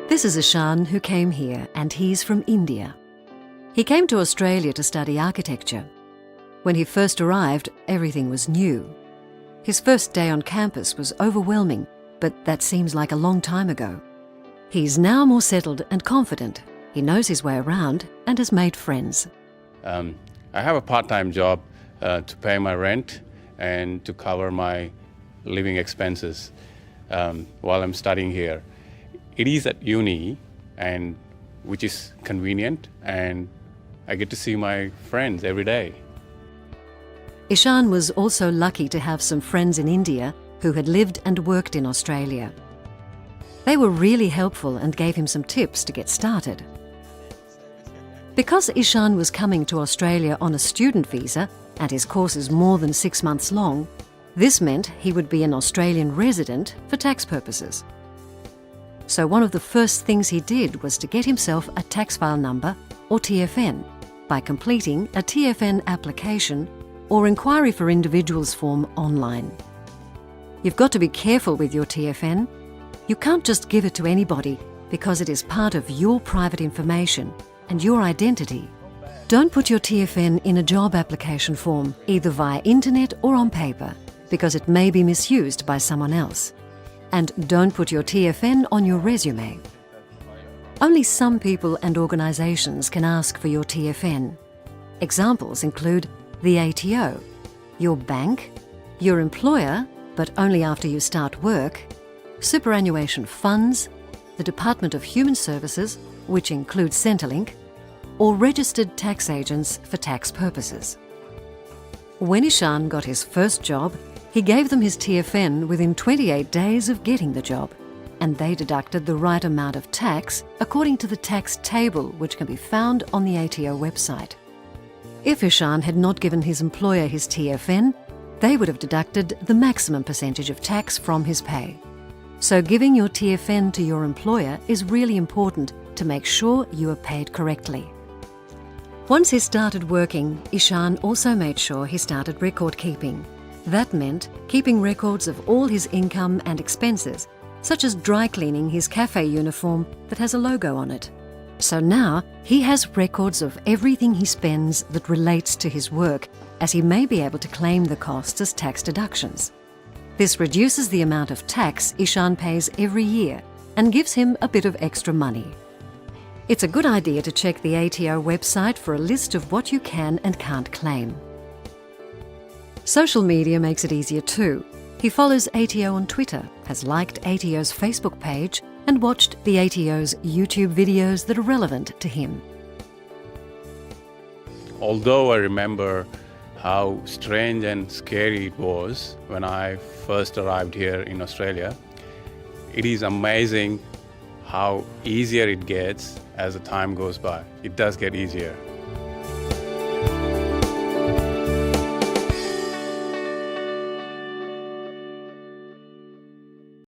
This is Ishan, who came here, and he's from India. He came to Australia to study architecture. When he first arrived, everything was new. His first day on campus was overwhelming, but that seems like a long time ago. He's now more settled and confident. He knows his way around and has made friends. I have a part-time job to pay my rent and to cover my living expenses while I'm studying here. It is at uni, and which is convenient, and I get to see my friends every day. Ishan was also lucky to have some friends in India who had lived and worked in Australia. They were really helpful and gave him some tips to get started. Because Ishan was coming to Australia on a student visa and his course is more than 6 months long, this meant he would be an Australian resident for tax purposes. So one of the first things he did was to get himself a tax file number, or TFN, by completing a TFN application or inquiry for individuals form online. You've got to be careful with your TFN. You can't just give it to anybody because it is part of your private information and your identity. Don't put your TFN in a job application form, either via internet or on paper, because it may be misused by someone else. And don't put your TFN on your resume. Only some people and organisations can ask for your TFN. Examples include the ATO, your bank, your employer, but only after you start work, superannuation funds, the Department of Human Services, which includes Centrelink, or registered tax agents for tax purposes. When Ishan got his first job, he gave them his TFN within 28 days of getting the job, and they deducted the right amount of tax according to the tax table which can be found on the ATO website. If Ishan had not given his employer his TFN, they would have deducted the maximum percentage of tax from his pay. So giving your TFN to your employer is really important to make sure you are paid correctly. Once he started working, Ishan also made sure he started record keeping. That meant keeping records of all his income and expenses, such as dry cleaning his cafe uniform that has a logo on it. So now he has records of everything he spends that relates to his work, as he may be able to claim the costs as tax deductions. This reduces the amount of tax Ishan pays every year and gives him a bit of extra money. It's a good idea to check the ATO website for a list of what you can and can't claim. Social media makes it easier too. He follows ATO on Twitter, has liked ATO's Facebook page, and watched the ATO's YouTube videos that are relevant to him. Although I remember how strange and scary it was when I first arrived here in Australia, it is amazing how easier it gets as the time goes by. It does get easier.